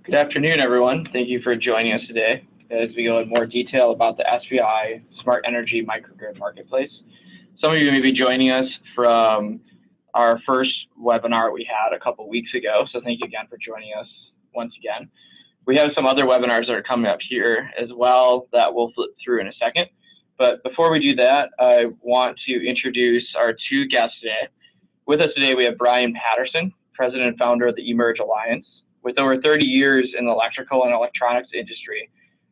Good afternoon, everyone. Thank you for joining us today as we go in more detail about the SPI Smart Energy Microgrid Marketplace. Some of you may be joining us from our first webinar we had a couple weeks ago, so thank you again for joining us once again. We have some other webinars that are coming up here as well that we'll flip through in a second. But before we do that, I want to introduce our two guests today. With us today, we have Brian Patterson, President and Founder of the eMERGE Alliance. With over 30 years in the electrical and electronics industry,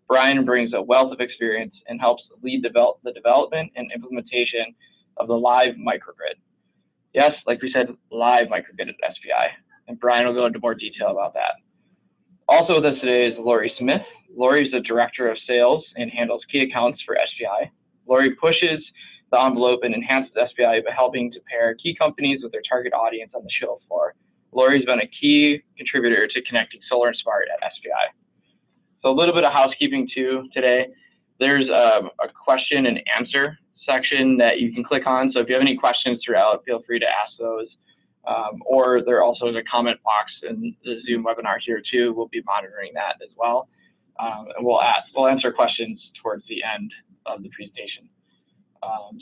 Brian brings a wealth of experience and helps lead the development and implementation of the live microgrid. Yes, like we said, live microgrid at SPI. And Brian will go into more detail about that. Also with us today is Lori Smith. Lori is the Director of Sales and handles key accounts for SPI. Lori pushes the envelope and enhances SPI by helping to pair key companies with their target audience on the show floor. Lori's been a key contributor to connecting solar and smart at SPI. So a little bit of housekeeping too today. There's a question and answer section that you can click on. So if you have any questions throughout, feel free to ask those. Or there also is a comment box in the Zoom webinar here too. We'll be monitoring that as well. And we'll answer questions towards the end of the presentation.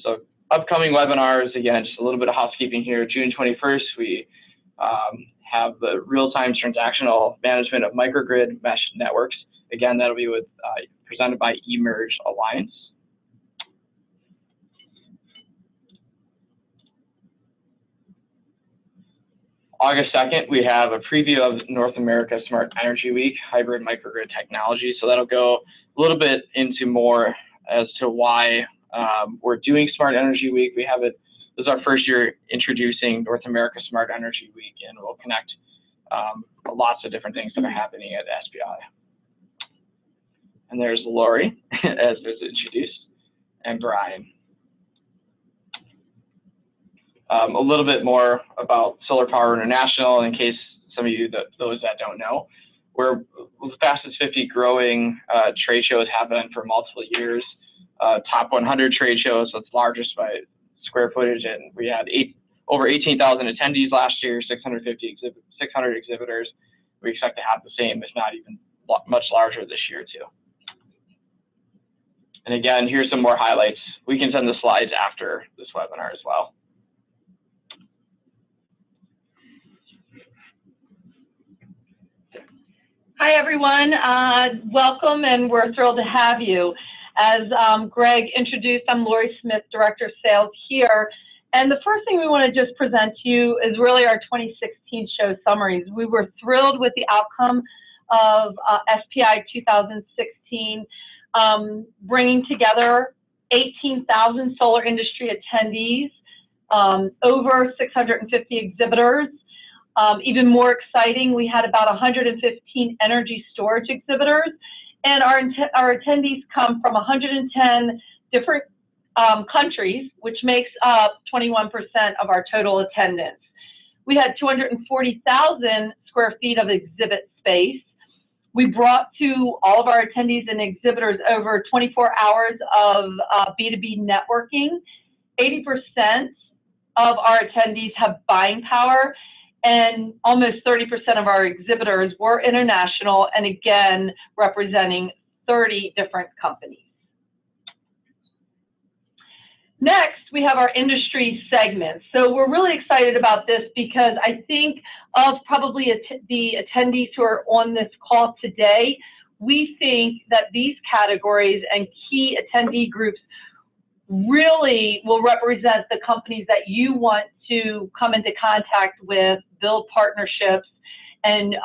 So upcoming webinars, again, just a little bit of housekeeping here. June 21st, we have the real-time transactional management of microgrid mesh networks. Again, that'll be with presented by eMERGE Alliance. August 2nd, we have a preview of North America Smart Energy Week, Hybrid Microgrid Technology. So that'll go a little bit into more as to why we're doing Smart Energy Week. We have it. This is our first year introducing North America Smart Energy Week, and we'll connect lots of different things that are happening at SPI. And there's Lori, as was introduced, and Brian. A little bit more about Solar Power International, in case some of you, those that don't know. We're the fastest 50 growing trade shows have been for multiple years. Top 100 trade shows, so it's largest by square footage, and we had over 18,000 attendees last year, 600 exhibitors. We expect to have the same, if not even much larger this year too. And again, here's some more highlights. We can send the slides after this webinar as well. Hi everyone, welcome, and we're thrilled to have you. As Greg introduced, I'm Lori Smith, Director of Sales here. And the first thing we want to just present to you is really our 2016 show summaries. We were thrilled with the outcome of SPI 2016, bringing together 18,000 solar industry attendees, over 650 exhibitors. Even more exciting, we had about 115 energy storage exhibitors. And our attendees come from 110 different countries, which makes up 21% of our total attendance. We had 240,000 square feet of exhibit space. We brought to all of our attendees and exhibitors over 24 hours of B2B networking. 80% of our attendees have buying power, and almost 30% of our exhibitors were international, and again, representing 30 different companies. Next, we have our industry segments. So we're really excited about this because I think of probably the attendees who are on this call today, we think that these categories and key attendee groups really will represent the companies that you want to come into contact with, build partnerships, and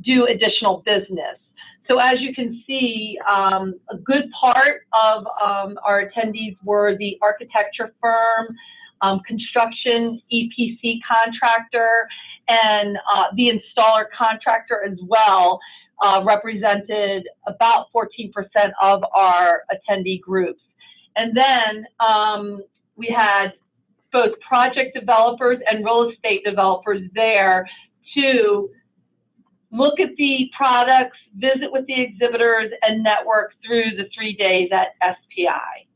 do additional business. So as you can see, a good part of our attendees were the architecture firm, construction EPC contractor, and the installer contractor as well, represented about 14% of our attendee groups. And then we had both project developers and real estate developers there to look at the products, visit with the exhibitors, and network through the 3 days at SPI.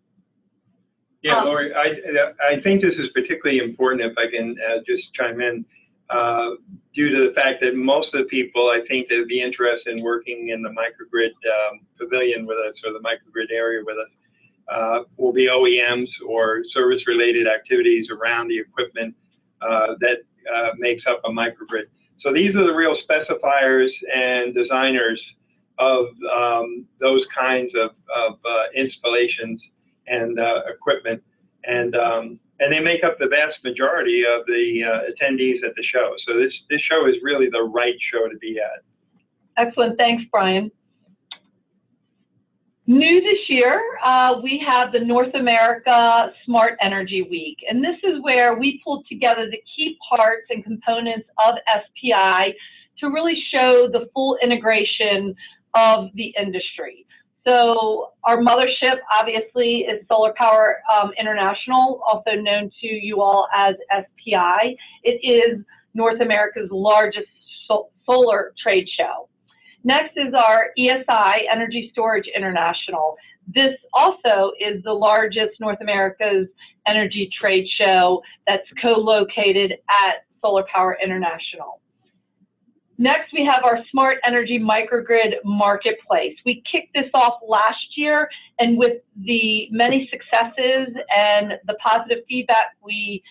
Yeah, Lori, I think this is particularly important, if I can just chime in. due to the fact that most of the people, I think, that would be interested in working in the microgrid pavilion with us, or the microgrid area with us, will be OEMs or service-related activities around the equipment that makes up a microgrid. So these are the real specifiers and designers of those kinds of installations and equipment, and they make up the vast majority of the attendees at the show. So this show is really the right show to be at. Excellent, thanks, Brian. New this year, we have the North America Smart Energy Week, and this is where we pulled together the key parts and components of SPI to really show the full integration of the industry. So our mothership, obviously, is Solar Power International, also known to you all as SPI. It is North America's largest solar trade show. Next is our ESI, Energy Storage International. This also is the largest North America's energy trade show that's co-located at Solar Power International. Next, we have our Smart Energy Microgrid Marketplace. We kicked this off last year, and with the many successes and the positive feedback we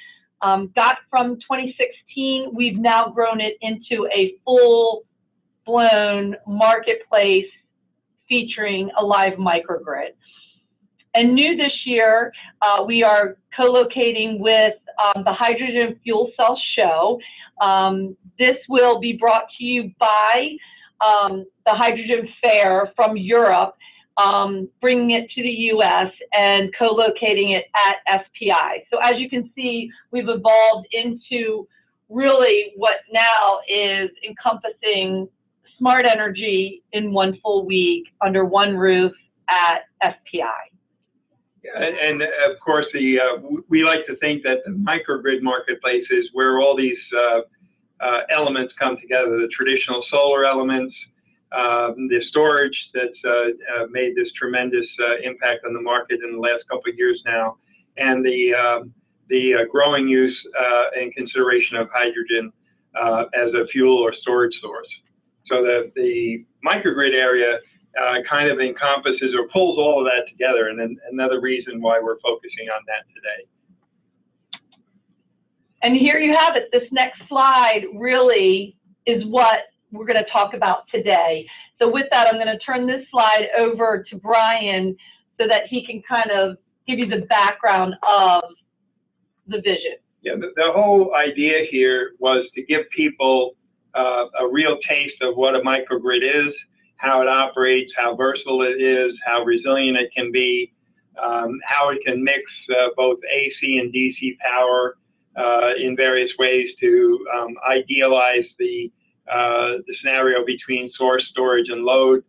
got from 2016, we've now grown it into a full-blown marketplace featuring a live microgrid. And new this year, we are co-locating with the Hydrogen Fuel Cell Show. This will be brought to you by the Hydrogen Fair from Europe, bringing it to the US and co-locating it at SPI. So as you can see, we've evolved into really what now is encompassing smart energy in one full week under one roof at SPI. And of course, we like to think that the microgrid marketplace is where all these elements come together, the traditional solar elements, the storage that's made this tremendous impact on the market in the last couple of years now, and the growing use and consideration of hydrogen as a fuel or storage source. So the microgrid area kind of encompasses or pulls all of that together, and then another reason why we're focusing on that today. And here you have it. This next slide really is what we're going to talk about today. So with that, I'm going to turn this slide over to Brian so that he can kind of give you the background of the vision. Yeah, the whole idea here was to give people a real taste of what a microgrid is, how it operates, how versatile it is, how resilient it can be, how it can mix both AC and DC power in various ways to idealize the scenario between source, storage, and load.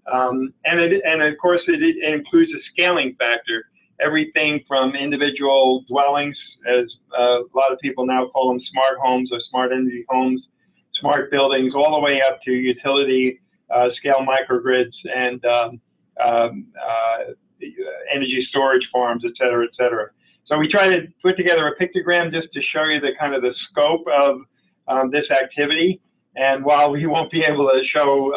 And of course, it includes a scaling factor. Everything from individual dwellings, as a lot of people now call them smart homes or smart energy homes, smart buildings, all the way up to utility scale microgrids and energy storage farms, et cetera, et cetera. So we try to put together a pictogram just to show you the kind of the scope of this activity. And while we won't be able to show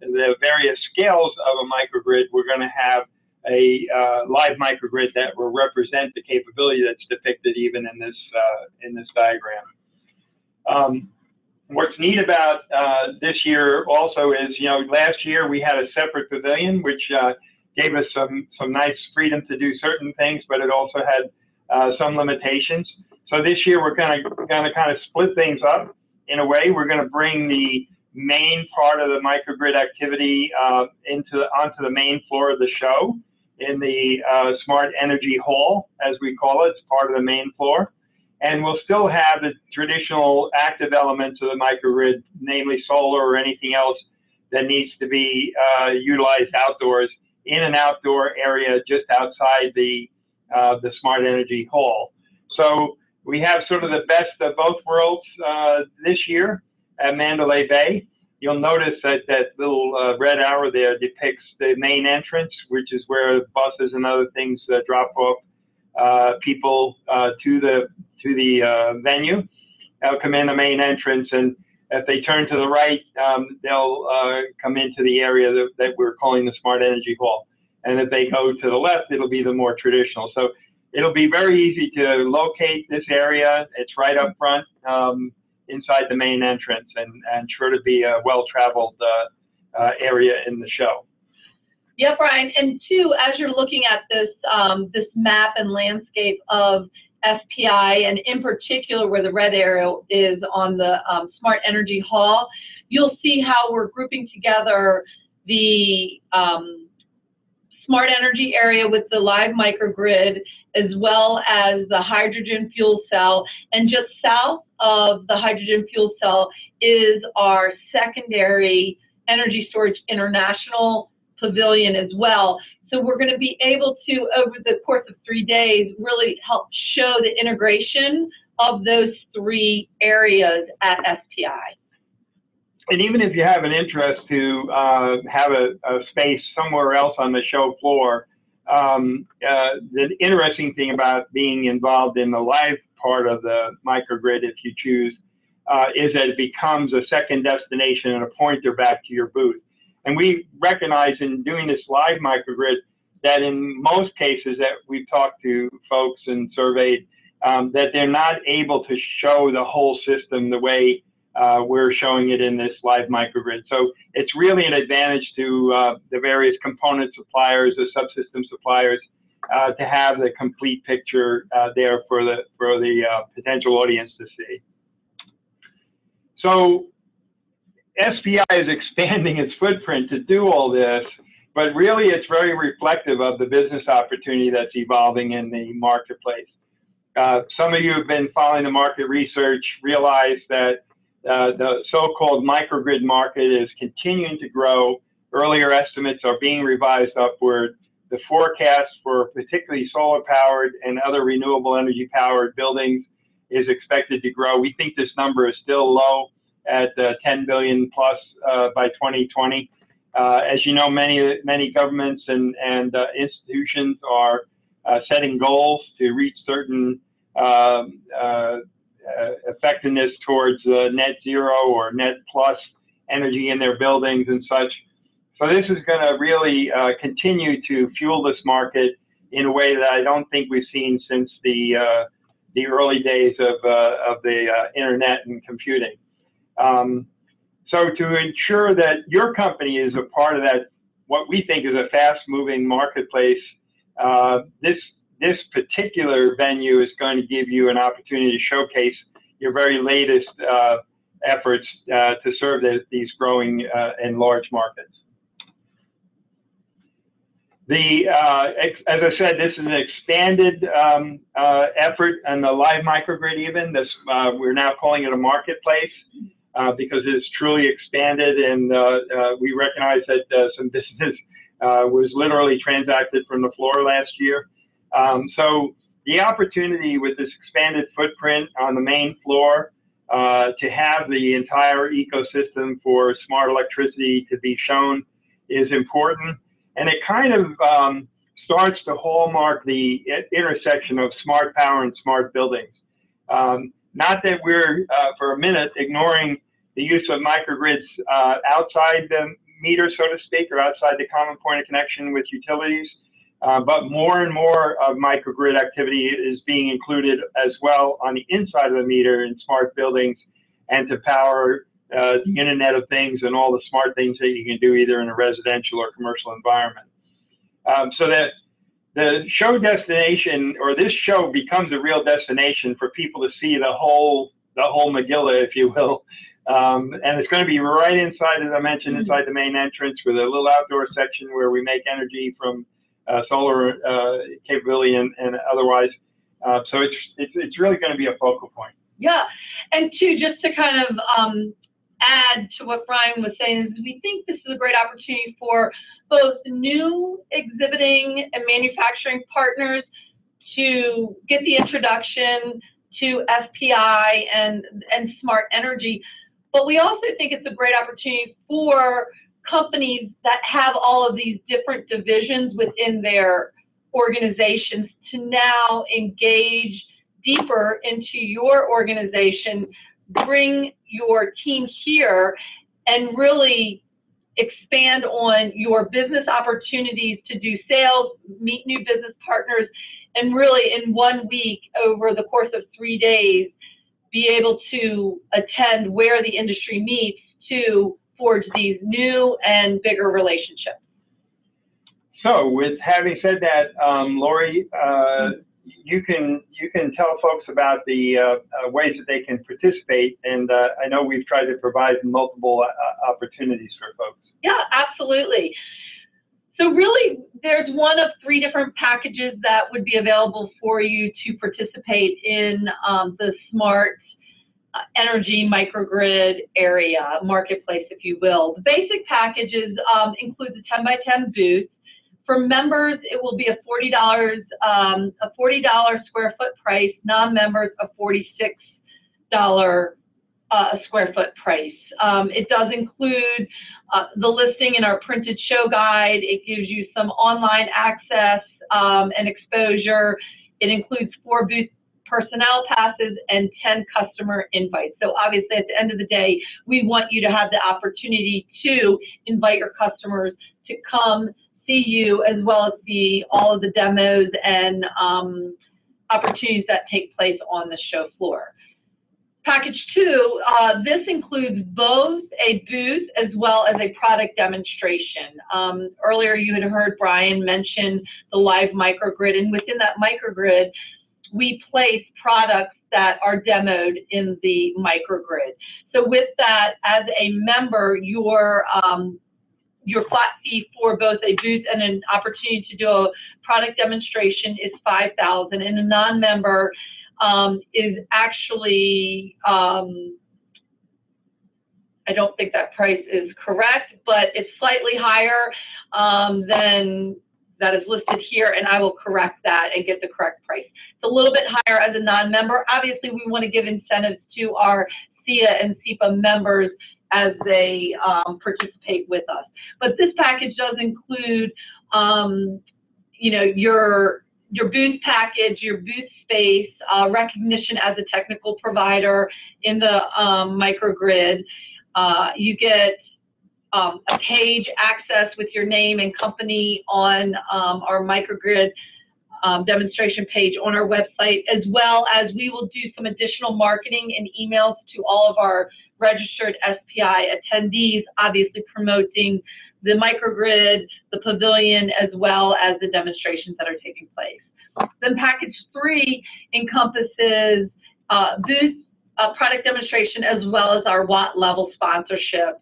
the various scales of a microgrid, we're going to have a live microgrid that will represent the capability that's depicted even in this diagram. What's neat about this year also is, last year we had a separate pavilion, which gave us some nice freedom to do certain things, but it also had some limitations. So this year we're going to kind of split things up in a way. We're going to bring the main part of the microgrid activity onto the main floor of the show in the Smart Energy Hall, as we call it. It's part of the main floor. And we'll still have the traditional active elements of the microgrid, namely solar or anything else that needs to be utilized outdoors in an outdoor area just outside the Smart Energy Hall. So we have sort of the best of both worlds this year at Mandalay Bay. You'll notice that that little red arrow there depicts the main entrance, which is where buses and other things drop off people to the venue. they'll come in the main entrance, and if they turn to the right, they'll come into the area that we're calling the Smart Energy Hall. And if they go to the left, it'll be the more traditional. So it'll be very easy to locate this area. It's right up front inside the main entrance, and sure to be a well-traveled area in the show. Yeah, Brian, and two, as you're looking at this, this map and landscape of SPI, and in particular where the red arrow is on the Smart Energy Hall, you'll see how we're grouping together the Smart Energy area with the live microgrid, as well as the hydrogen fuel cell. And just south of the hydrogen fuel cell is our secondary Energy Storage International Pavilion as well. So we're going to be able to, over the course of 3 days, really help show the integration of those 3 areas at SPI. And even if you have an interest to have a space somewhere else on the show floor, the interesting thing about being involved in the live part of the microgrid, if you choose, is that it becomes a second destination and a pointer back to your booth. And we recognize in doing this live microgrid that in most cases that we've talked to folks and surveyed, that they're not able to show the whole system the way we're showing it in this live microgrid. So it's really an advantage to the various component suppliers, the subsystem suppliers, to have the complete picture there for the potential audience to see. So SPI is expanding its footprint to do all this, but really it's very reflective of the business opportunity that's evolving in the marketplace. Some of you who have been following the market research realize that the so-called microgrid market is continuing to grow. Earlier estimates are being revised upward. The forecast for particularly solar-powered and other renewable energy-powered buildings is expected to grow. We think this number is still low at 10 billion plus by 2020. As you know, many governments and institutions are setting goals to reach certain effectiveness towards net zero or net plus energy in their buildings and such. So this is going to really continue to fuel this market in a way that I don't think we've seen since the early days of the internet and computing. So to ensure that your company is a part of that, what we think is a fast-moving marketplace, this particular venue is going to give you an opportunity to showcase your very latest efforts to serve these growing and large markets. As I said, this is an expanded effort on the live microgrid even. We're now calling it a marketplace because it's truly expanded, and we recognize that some business was literally transacted from the floor last year. So the opportunity with this expanded footprint on the main floor to have the entire ecosystem for smart electricity to be shown is important. And it kind of starts to hallmark the intersection of smart power and smart buildings. Not that we're, for a minute, ignoring the use of microgrids outside the meter, so to speak, or outside the common point of connection with utilities. But more and more of microgrid activity is being included as well on the inside of the meter in smart buildings and to power the Internet of Things and all the smart things that you can do either in a residential or commercial environment. So that the show destination, or this show, becomes a real destination for people to see the whole Megillah, if you will. And it's going to be right inside, as I mentioned, inside the main entrance with a little outdoor section where we make energy from solar capability and otherwise. So it's really going to be a focal point. Yeah, and two, just to kind of add to what Brian was saying, is we think this is a great opportunity for both new exhibiting and manufacturing partners to get the introduction to SPI and smart energy. But we also think it's a great opportunity for companies that have all of these different divisions within their organizations to now engage deeper into your organization, bring your team here, and really expand on your business opportunities to do sales, meet new business partners, and really in 1 week over the course of 3 days, be able to attend where the industry meets to forge these new and bigger relationships. So with having said that, Lori, you can tell folks about the ways that they can participate, and I know we've tried to provide multiple opportunities for folks. Yeah, absolutely. So really, there's one of 3 different packages that would be available for you to participate in the smart energy microgrid area, marketplace, if you will. The basic packages includes a 10 by 10 booth. For members, it will be a $40 square foot price. Non-members, a $46 square foot price. It does include the listing in our printed show guide. It gives you some online access and exposure. It includes 4 booth personnel passes and 10 customer invites. So obviously at the end of the day, we want you to have the opportunity to invite your customers to come see you, as well as see all of the demos and opportunities that take place on the show floor. Package 2, this includes both a booth as well as a product demonstration. Earlier you had heard Brian mention the live microgrid, and within that microgrid, we place products that are demoed in the microgrid. So with that, as a member, your flat fee for both a booth and an opportunity to do a product demonstration is $5,000, and a non-member is actually, I don't think that price is correct, but it's slightly higher than that is listed here, and I will correct that and get the correct price. It's a little bit higher as a non-member. Obviously, we want to give incentives to our SIA and SEPA members as they participate with us. But this package does include, you know, your booth package, your booth space, recognition as a technical provider in the microgrid. You get a page access with your name and company on our microgrid demonstration page on our website, as well as we will do some additional marketing and emails to all of our registered SPI attendees, obviously promoting the microgrid, the pavilion, as well as the demonstrations that are taking place. Then package 3 encompasses booth product demonstration, as well as our watt level sponsorship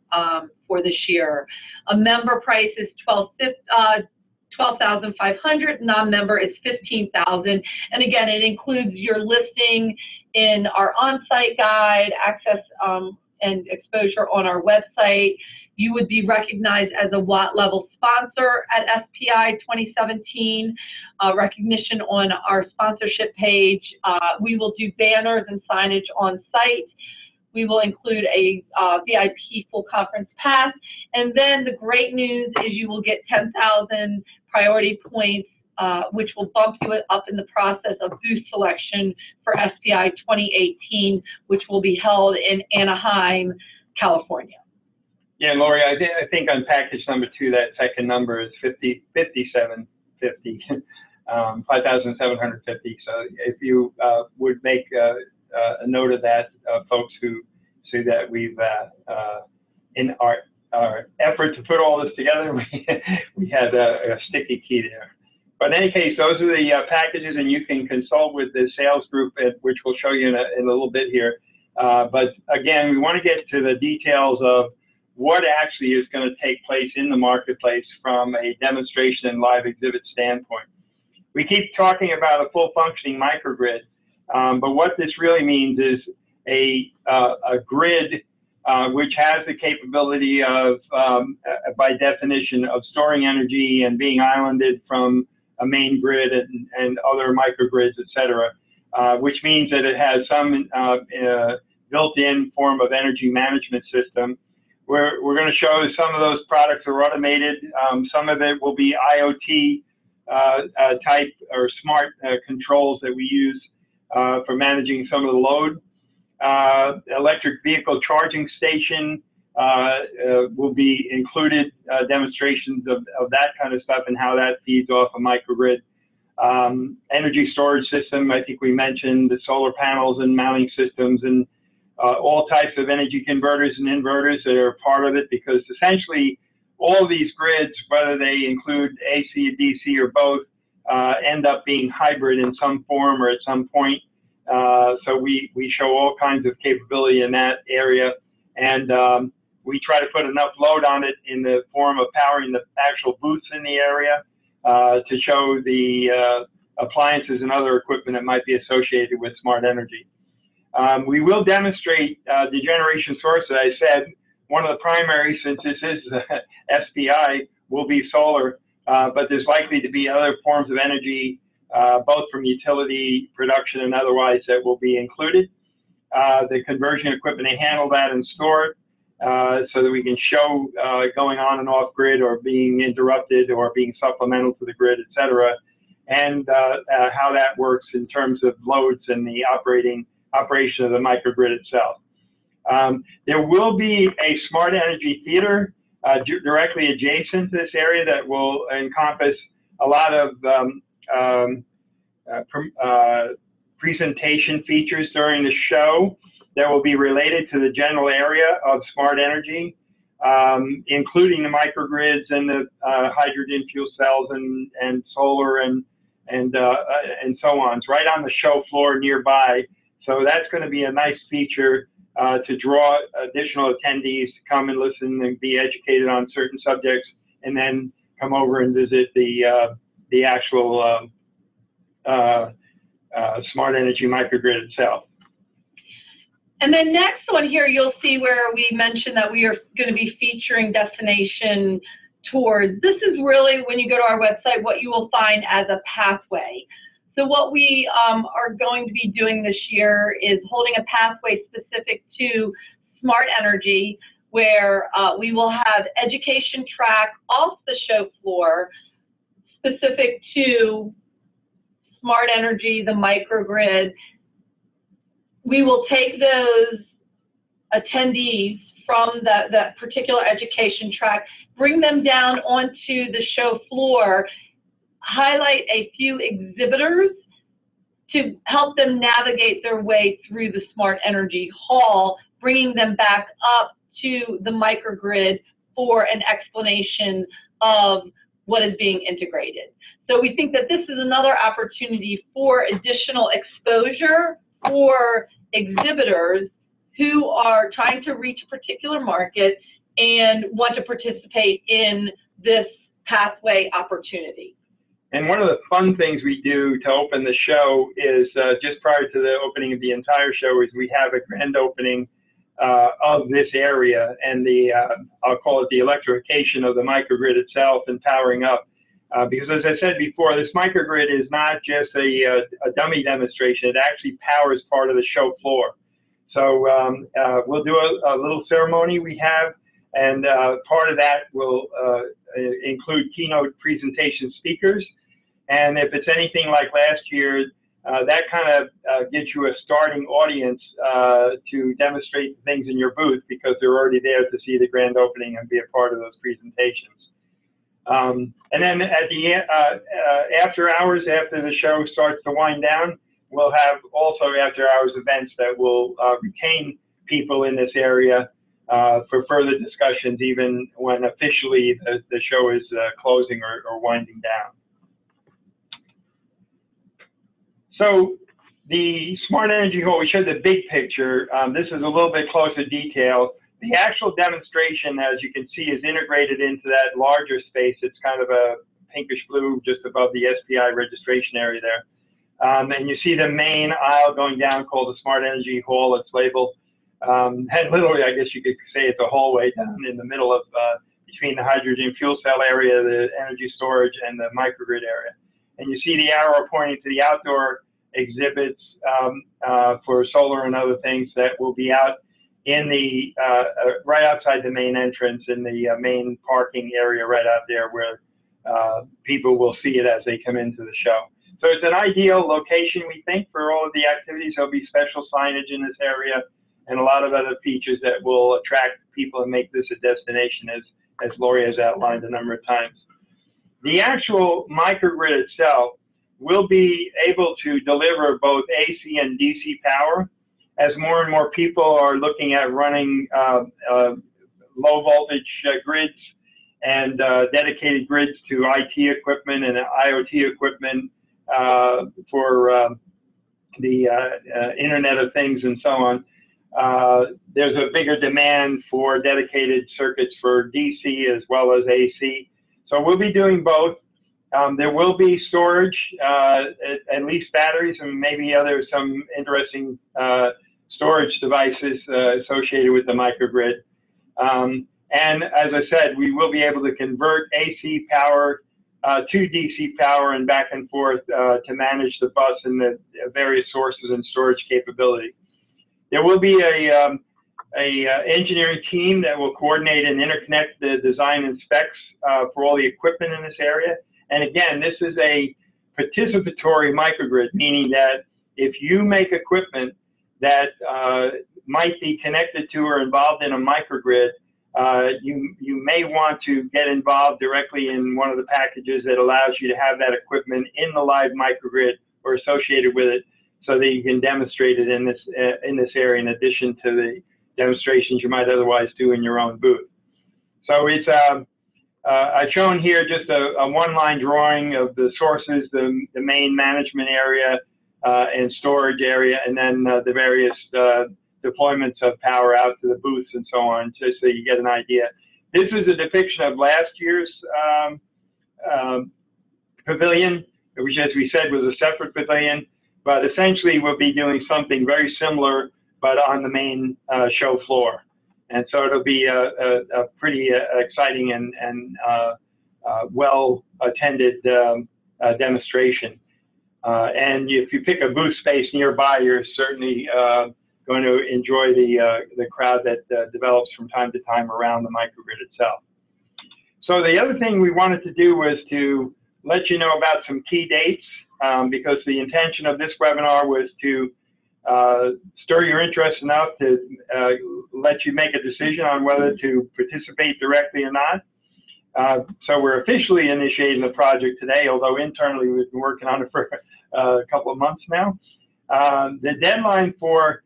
for this year. A member price is $12,500. Non-member is $15,000. And again, it includes your listing in our on-site guide, access and exposure on our website. You would be recognized as a watt level sponsor at SPI 2017, recognition on our sponsorship page. We will do banners and signage on site. We will include a VIP full conference pass. And then the great news is you will get 10,000 priority points, which will bump you up in the process of booth selection for SPI 2018, which will be held in Anaheim, California. Yeah, Lori, I think on package number 2, that second number is 5,750. So if you would make a note of that, folks who see that we've, in our effort to put all this together, we had a sticky key there. But in any case, those are the packages, and you can consult with the sales group, which we'll show you in a little bit here. But again, we want to get to the details of what actually is going to take place in the marketplace from a demonstration and live exhibit standpoint. We keep talking about a full functioning microgrid, but what this really means is a grid which has the capability of, by definition, of storing energy and being islanded from a main grid and other microgrids, et cetera, which means that it has some built-in form of energy management system. We're going to show some of those products are automated. Some of it will be IoT type or smart controls that we use for managing some of the load. Electric vehicle charging station will be included, demonstrations of that kind of stuff and how that feeds off a microgrid. Energy storage system, I think we mentioned the solar panels and mounting systems and all types of energy converters and inverters that are part of it, because essentially all of these grids, whether they include AC, DC, or both, end up being hybrid in some form or at some point. So we show all kinds of capability in that area, and we try to put enough load on it in the form of powering the actual booths in the area to show the appliances and other equipment that might be associated with smart energy. We will demonstrate the generation source. As I said, one of the primary, since this is SPI, will be solar, but there's likely to be other forms of energy, both from utility production and otherwise, that will be included. The conversion equipment to handle that and store it, so that we can show going on and off grid or being interrupted or being supplemental to the grid, et cetera, and how that works in terms of loads and the operation of the microgrid itself. There will be a smart energy theater directly adjacent to this area that will encompass a lot of presentation features during the show that will be related to the general area of smart energy, including the microgrids and the hydrogen fuel cells and solar and so on. It's right on the show floor nearby. So that's going to be a nice feature to draw additional attendees to come and listen and be educated on certain subjects, and then come over and visit the actual smart energy microgrid itself. And then next one here, you'll see where we mentioned that we are going to be featuring destination tours. This is really, when you go to our website, what you will find as a pathway. So what we are going to be doing this year is holding a pathway specific to smart energy, where we will have education track off the show floor specific to smart energy, the microgrid. We will take those attendees from that particular education track, bring them down onto the show floor, highlight a few exhibitors to help them navigate their way through the smart energy hall, bringing them back up to the microgrid for an explanation of what is being integrated. So we think that this is another opportunity for additional exposure for exhibitors who are trying to reach a particular market and want to participate in this pathway opportunity. And one of the fun things we do to open the show is, just prior to the opening of the entire show, is we have a grand opening of this area and the, I'll call it the electrification of the microgrid itself and powering up. Because as I said before, this microgrid is not just a dummy demonstration, it actually powers part of the show floor. So we'll do a little ceremony we have, and part of that will include keynote presentation speakers. And if it's anything like last year, that kind of gives you a starting audience to demonstrate things in your booth, because they're already there to see the grand opening and be a part of those presentations. And then at the after hours, after the show starts to wind down, we'll have also after hours events that will retain people in this area for further discussions, even when officially the show is closing or winding down. So the Smart Energy Hall, we showed the big picture. This is a little bit closer detail. The actual demonstration, as you can see, is integrated into that larger space. It's kind of a pinkish blue just above the SPI registration area there. And you see the main aisle going down called the Smart Energy Hall. It's labeled, and literally, I guess you could say it's a hallway down in the middle of, between the hydrogen fuel cell area, the energy storage, and the microgrid area. And you see the arrow pointing to the outdoor exhibits for solar and other things that will be out in the, right outside the main entrance in the main parking area right out there, where people will see it as they come into the show. So it's an ideal location, we think, for all of the activities. There'll be special signage in this area and a lot of other features that will attract people and make this a destination, as Lori has outlined a number of times. The actual microgrid itself will be able to deliver both AC and DC power, as more and more people are looking at running low voltage grids and dedicated grids to IT equipment and IoT equipment for the Internet of Things and so on. There's a bigger demand for dedicated circuits for DC as well as AC. So we'll be doing both. There will be storage, at least batteries, and maybe some interesting storage devices associated with the microgrid. And as I said, we will be able to convert AC power to DC power and back and forth to manage the bus and the various sources and storage capability. There will be a engineering team that will coordinate and interconnect the design and specs for all the equipment in this area. And again, this is a participatory microgrid, meaning that if you make equipment that might be connected to or involved in a microgrid, you may want to get involved directly in one of the packages that allows you to have that equipment in the live microgrid or associated with it, so that you can demonstrate it in this area in addition to the demonstrations you might otherwise do in your own booth. So it's I've shown here just a one-line drawing of the sources, the main management area and storage area, and then the various deployments of power out to the booths and so on, just so you get an idea. This is a depiction of last year's pavilion, which, as we said, was a separate pavilion, but essentially we'll be doing something very similar, but on the main show floor. And so it'll be a pretty exciting and well-attended demonstration. And if you pick a booth space nearby, you're certainly going to enjoy the crowd that develops from time to time around the microgrid itself. So the other thing we wanted to do was to let you know about some key dates, because the intention of this webinar was to stir your interest enough to let you make a decision on whether to participate directly or not. So we're officially initiating the project today, although internally we've been working on it for a couple of months now. The deadline for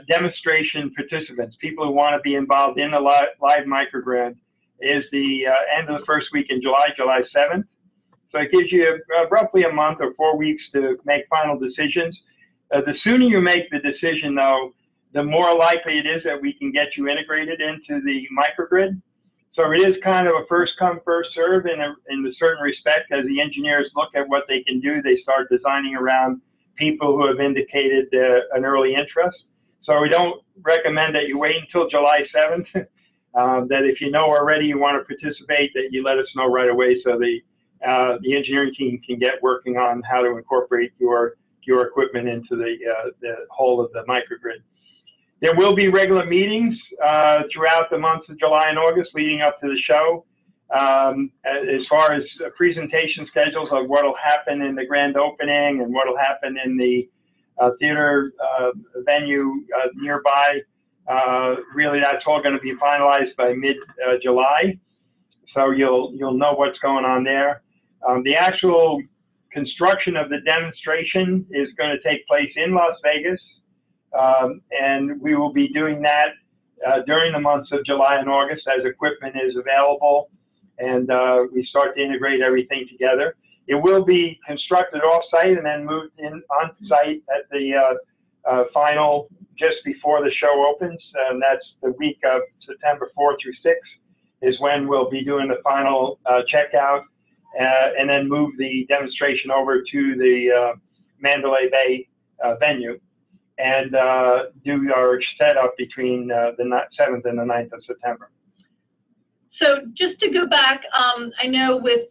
demonstration participants, people who want to be involved in the live microgrid, is the end of the first week in July, July 7th. So it gives you roughly a month or 4 weeks to make final decisions. The sooner you make the decision, though, the more likely it is that we can get you integrated into the microgrid. So it is kind of a first come, first serve in a certain respect. As the engineers look at what they can do, they start designing around people who have indicated an early interest. So we don't recommend that you wait until July 7th, that if you know already you want to participate, that you let us know right away, so the engineering team can get working on how to incorporate your equipment into the whole of the microgrid. There will be regular meetings throughout the months of July and August leading up to the show. As far as presentation schedules of what will happen in the grand opening and what will happen in the theater venue nearby, really that's all going to be finalized by mid-July. So you'll know what's going on there. The actual construction of the demonstration is going to take place in Las Vegas, and we will be doing that during the months of July and August as equipment is available and we start to integrate everything together. It will be constructed off-site and then moved in on-site at the final just before the show opens, and that's the week of September 4th through 6th is when we'll be doing the final checkout, and then move the demonstration over to the Mandalay Bay venue and do our setup between the 7th and the 9th of September. So just to go back, I know with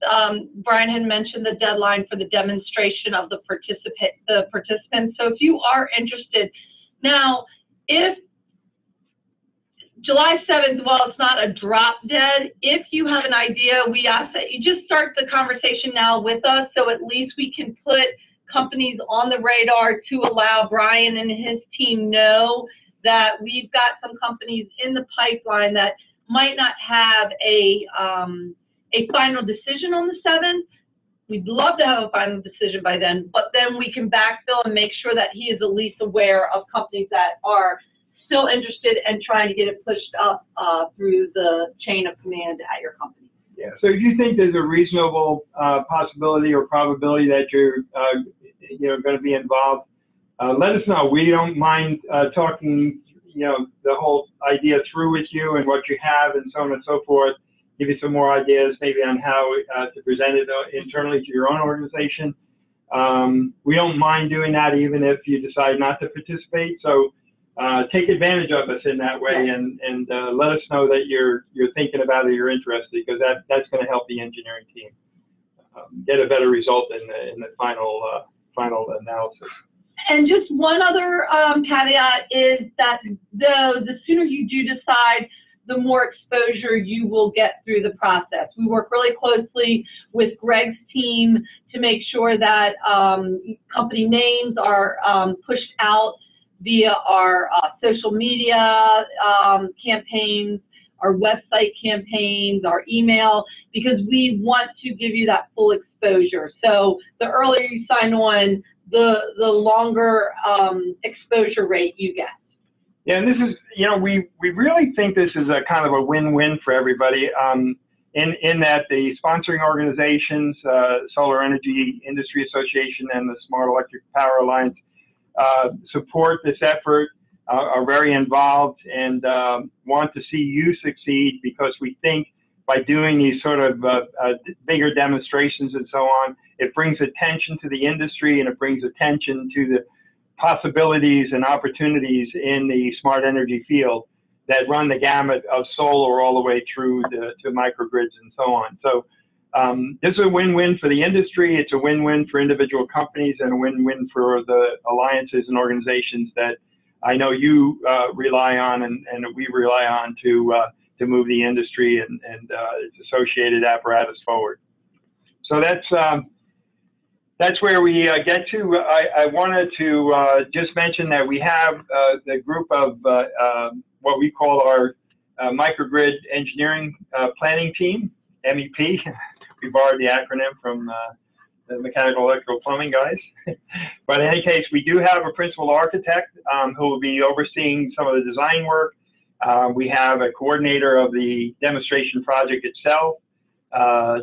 Brian had mentioned the deadline for the demonstration of the participants. So if you are interested, now if July 7th, while it's not a drop dead, if you have an idea, we ask that you just start the conversation now with us, so at least we can put companies on the radar to allow Brian and his team know that we've got some companies in the pipeline that might not have a final decision on the 7th. We'd love to have a final decision by then, but then we can backfill and make sure that he is at least aware of companies that are still interested and trying to get it pushed up through the chain of command at your company. Yeah, so if you think there's a reasonable possibility or probability that you're going to be involved, let us know. We don't mind talking, the whole idea through with you and what you have and so on and so forth. Give you some more ideas maybe on how to present it internally to your own organization. We don't mind doing that even if you decide not to participate. So take advantage of us in that way and let us know that you're thinking about it, you're interested, because that's going to help the engineering team get a better result in the final analysis. And just one other caveat is that the sooner you do decide, the more exposure you will get through the process. We work really closely with Greg's team to make sure that company names are pushed out via our social media campaigns, our website campaigns, our email, because we want to give you that full exposure. So the earlier you sign on, the longer exposure rate you get. Yeah, and this is, we really think this is a kind of a win-win for everybody in that the sponsoring organizations, Solar Energy Industry Association and the Smart Electric Power Alliance support this effort, are very involved, and want to see you succeed, because we think by doing these sort of bigger demonstrations and so on, it brings attention to the industry and it brings attention to the possibilities and opportunities in the smart energy field that run the gamut of solar all the way through to microgrids and so on. So this is a win-win for the industry, it's a win-win for individual companies, and a win-win for the alliances and organizations that I know you rely on and we rely on to move the industry and its associated apparatus forward. So that's where we get to. I wanted to just mention that we have the group of what we call our Microgrid Engineering Planning Team, MEP. We borrowed the acronym from the mechanical, electrical, plumbing guys. But in any case, we do have a principal architect who will be overseeing some of the design work. We have a coordinator of the demonstration project itself,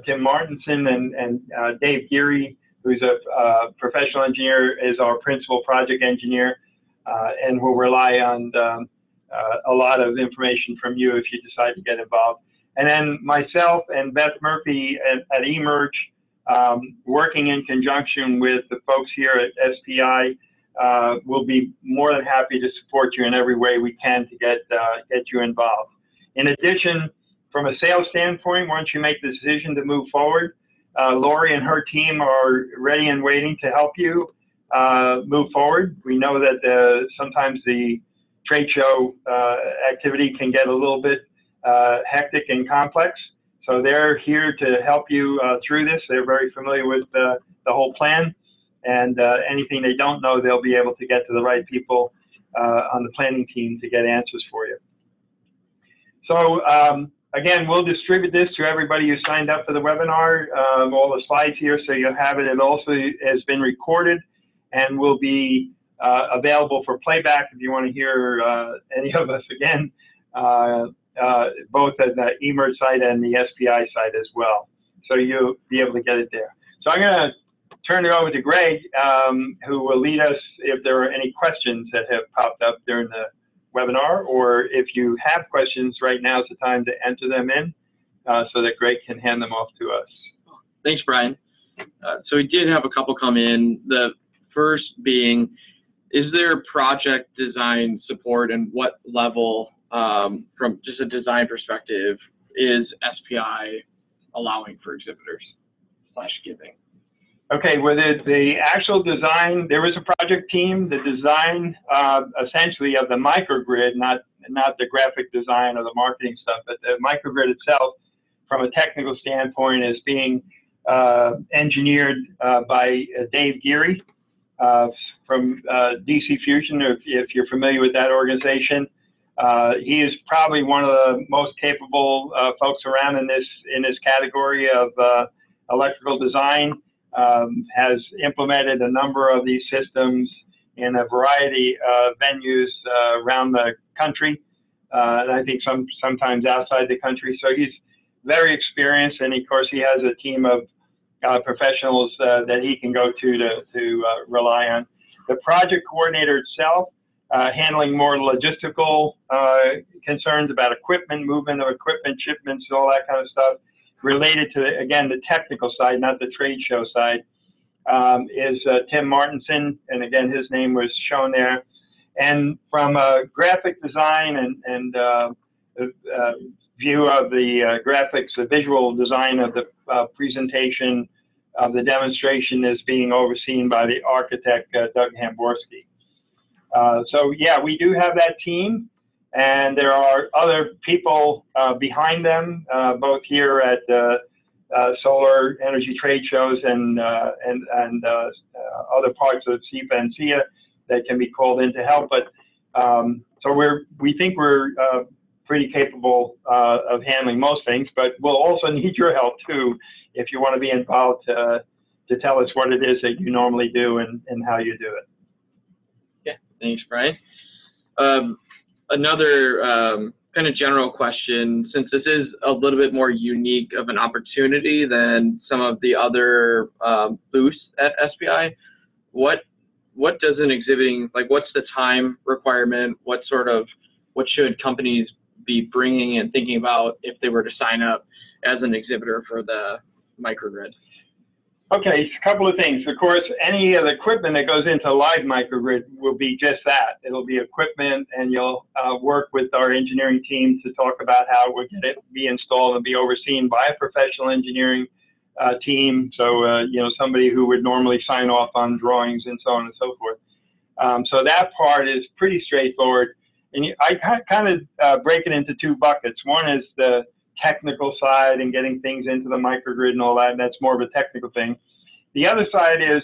Tim Martinson, and Dave Geary, who's a professional engineer, is our principal project engineer, and will rely on a lot of information from you if you decide to get involved. And then myself and Beth Murphy at eMerge, working in conjunction with the folks here at SPI, will be more than happy to support you in every way we can to get you involved. In addition, from a sales standpoint, once you make the decision to move forward, Lori and her team are ready and waiting to help you move forward. We know that sometimes the trade show activity can get a little bit hectic and complex. So they're here to help you through this. They're very familiar with the whole plan, and anything they don't know, they'll be able to get to the right people on the planning team to get answers for you. So again, we'll distribute this to everybody who signed up for the webinar, all the slides here, so you'll have it. It also has been recorded and will be available for playback if you want to hear any of us again, both at the eMerge site and the SPI site as well. So you'll be able to get it there. So I'm going to turn it over to Greg, who will lead us if there are any questions that have popped up during the webinar, or if you have questions, right now is the time to enter them in so that Greg can hand them off to us. Thanks, Brian. So we did have a couple come in. The first being, is there project design support, and what level, from just a design perspective, is SPI allowing for exhibitors / giving? Okay, well, the actual design, there is a project team. The design, essentially, of the microgrid, not the graphic design or the marketing stuff, but the microgrid itself, from a technical standpoint, is being engineered by Dave Geary. from DC Fusion, if you're familiar with that organization. He is probably one of the most capable folks around in this category of electrical design. Has implemented a number of these systems in a variety of venues around the country, and I think sometimes outside the country. So he's very experienced, and of course he has a team of professionals that he can go to rely on. The project coordinator itself, handling more logistical concerns about equipment, movement of equipment, shipments, all that kind of stuff, related to, again, the technical side, not the trade show side, is Tim Martinson, and again, his name was shown there. And from a graphic design and view of the graphics, the visual design of the presentation of the demonstration is being overseen by the architect, Doug Hamborski. So yeah, we do have that team, and there are other people behind them, both here at solar energy trade shows and other parts of SEPA and SEIA that can be called in to help. But so we think we're pretty capable of handling most things, but we'll also need your help too if you want to be involved to tell us what it is that you normally do and how you do it. Yeah, thanks, Brian. Another kind of general question, since this is a little bit more unique of an opportunity than some of the other booths at SPI, what does an exhibiting, like what's the time requirement? What should companies be bringing and thinking about if they were to sign up as an exhibitor for the microgrid? Okay, a couple of things. Of course, any of the equipment that goes into live microgrid will be just that. It'll be equipment, and you'll work with our engineering team to talk about how it would be installed and be overseen by a professional engineering team. So, you know, somebody who would normally sign off on drawings and so on and so forth. So that part is pretty straightforward. And I kind of break it into two buckets. One is the technical side and getting things into the microgrid and all that, and that's more of a technical thing. The other side is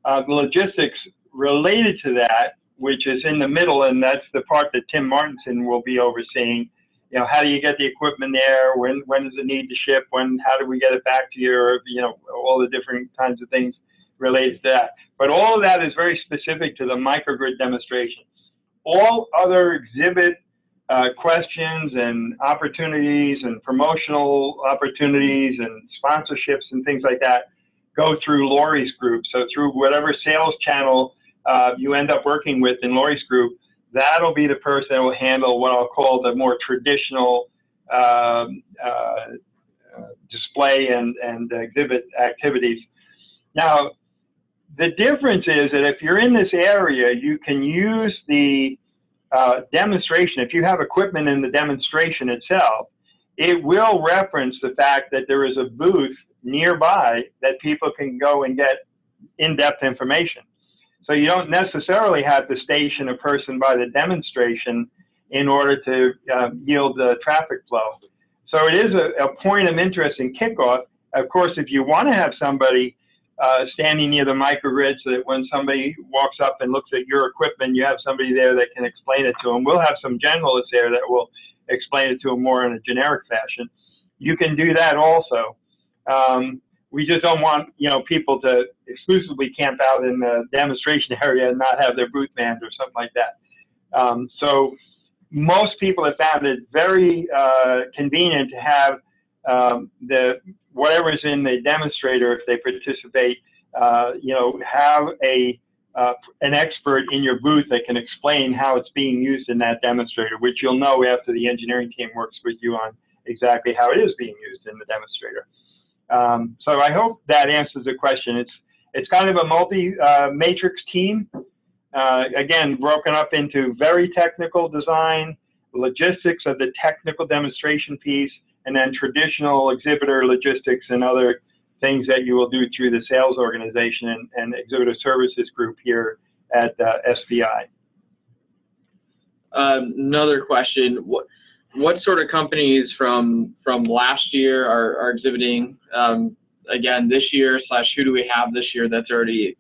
the logistics related to that, which is in the middle, and that's the part that Tim Martinson will be overseeing. You know, how do you get the equipment there? When does it need to ship? How do we get it back to you? Or, you know, all the different kinds of things related to that. But all of that is very specific to the microgrid demonstration. All other exhibit questions and opportunities and promotional opportunities and sponsorships and things like that go through Lori's group. So through whatever sales channel you end up working with in Lori's group, that'll be the person that will handle what I'll call the more traditional display and exhibit activities. Now, the difference is that if you're in this area, you can use the demonstration. If you have equipment in the demonstration itself, it will reference the fact that there is a booth nearby that people can go and get in-depth information. So you don't necessarily have to station a person by the demonstration in order to yield the traffic flow. So it is a point of interest and kickoff. Of course, if you want to have somebody standing near the microgrid so that when somebody walks up and looks at your equipment, you have somebody there that can explain it to them. We'll have some generalists there that will explain it to them more in a generic fashion. You can do that also. We just don't want, you know, people to exclusively camp out in the demonstration area and not have their booth manned or something like that. So most people have found it very convenient to have whatever's in the demonstrator, if they participate, you know, have an expert in your booth that can explain how it's being used in that demonstrator, which you'll know after the engineering team works with you on exactly how it is being used in the demonstrator. So I hope that answers the question. It's kind of a multi-matrix team, again, broken up into very technical design, logistics of the technical demonstration piece, and then traditional exhibitor logistics and other things that you will do through the sales organization and exhibitor services group here at SPI. Another question, what sort of companies from last year are exhibiting again this year, / who do we have this year that's already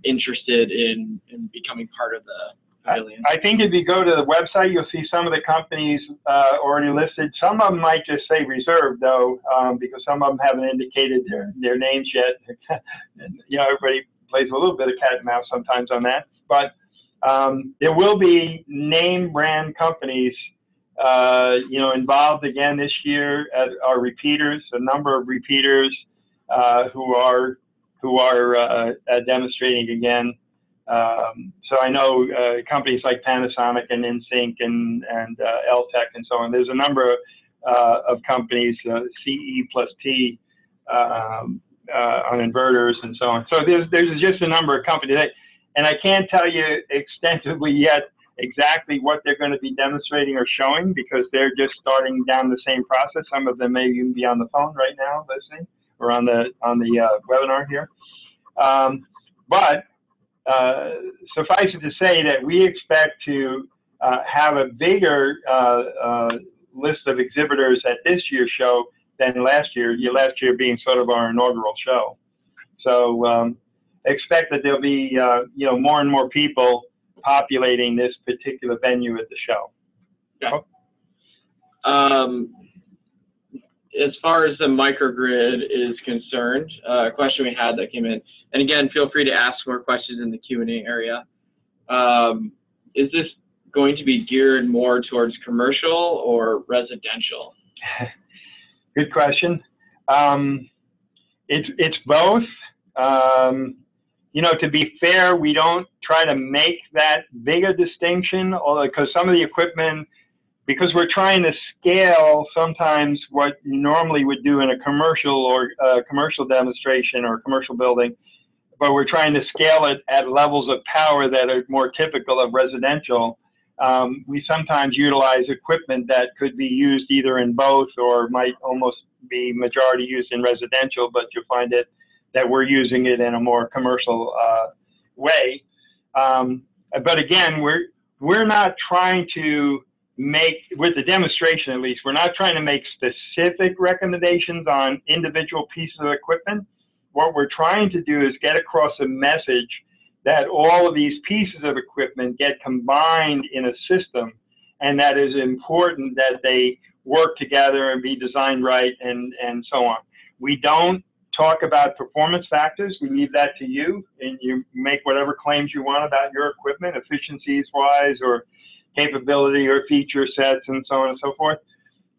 interested in becoming part of the pavilion? I think if you go to the website, you'll see some of the companies already listed. Some of them might just say reserved, though, because some of them haven't indicated their names yet. And, you know, everybody plays a little bit of cat and mouse sometimes on that. But there will be name brand companies, you know, involved again this year as our repeaters, a number of repeaters who are demonstrating again. So I know companies like Panasonic and InSync and LTEC and so on. There's a number of companies, CE+T on inverters and so on. So there's just a number of companies, and I can't tell you extensively yet exactly what they're going to be demonstrating or showing because they're just starting down the same process. Some of them may even be on the phone right now listening or on the webinar here. But suffice it to say that we expect to have a bigger list of exhibitors at this year's show than last year, last year being sort of our inaugural show. So expect that there'll be you know, more and more people populating this particular venue at the show. Okay. As far as the microgrid is concerned, a question we had that came in, and again, feel free to ask more questions in the Q&A area. Is this going to be geared more towards commercial or residential? Good question. It's both. You know, to be fair, we don't try to make that big a distinction, because some of the equipment, because we're trying to scale sometimes what you normally would do in a commercial or commercial demonstration or commercial building, but we're trying to scale it at levels of power that are more typical of residential. We sometimes utilize equipment that could be used either in both or might almost be majority used in residential, but you'll find it that we're using it in a more commercial way. But again, we're not trying to make, with the demonstration at least, we're not trying to make specific recommendations on individual pieces of equipment. What we're trying to do is get across a message that all of these pieces of equipment get combined in a system, and that is important that they work together and be designed right and so on. We don't talk about performance factors. We leave that to you, and you make whatever claims you want about your equipment, efficiencies wise or capability or feature sets and so on and so forth.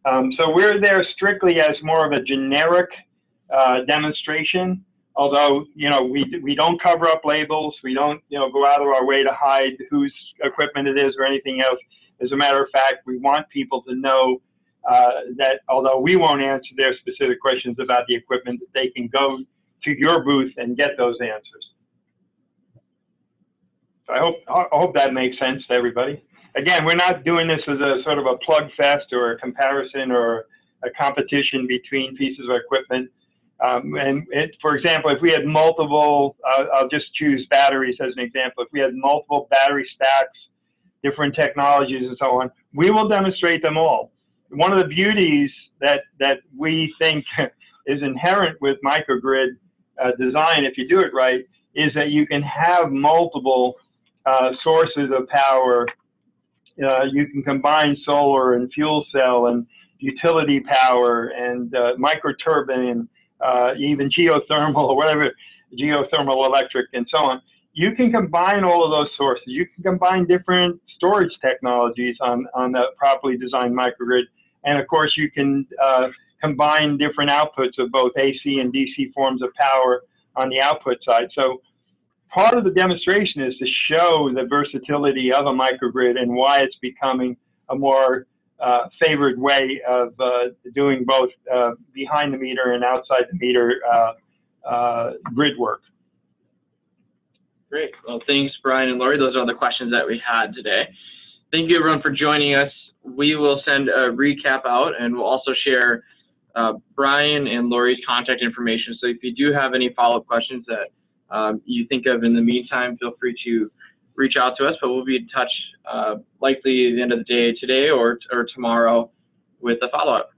So we're there strictly as more of a generic demonstration, although, you know, we don't cover up labels. We don't, you know, go out of our way to hide whose equipment it is or anything else. As a matter of fact, we want people to know that although we won't answer their specific questions about the equipment, that they can go to your booth and get those answers. So I hope that makes sense to everybody. Again, we're not doing this as a sort of a plug fest or a comparison or a competition between pieces of equipment. For example, if we had multiple, I'll just choose batteries as an example. If we had multiple battery stacks, different technologies and so on, we will demonstrate them all. One of the beauties that we think is inherent with microgrid design, if you do it right, is that you can have multiple sources of power. You can combine solar and fuel cell and utility power and microturbine, even geothermal or whatever, geothermal electric and so on. You can combine all of those sources. You can combine different storage technologies on the properly designed microgrid. And of course, you can combine different outputs of both AC and DC forms of power on the output side. So part of the demonstration is to show the versatility of a microgrid and why it's becoming a more favored way of doing both behind the meter and outside the meter grid work. Great. Well, thanks, Brian and Lori. Those are all the questions that we had today. Thank you, everyone, for joining us. We will send a recap out, and we'll also share Brian and Lori's contact information. So if you do have any follow-up questions that you think of in the meantime, feel free to reach out to us, but we'll be in touch likely at the end of the day today or tomorrow with a follow-up.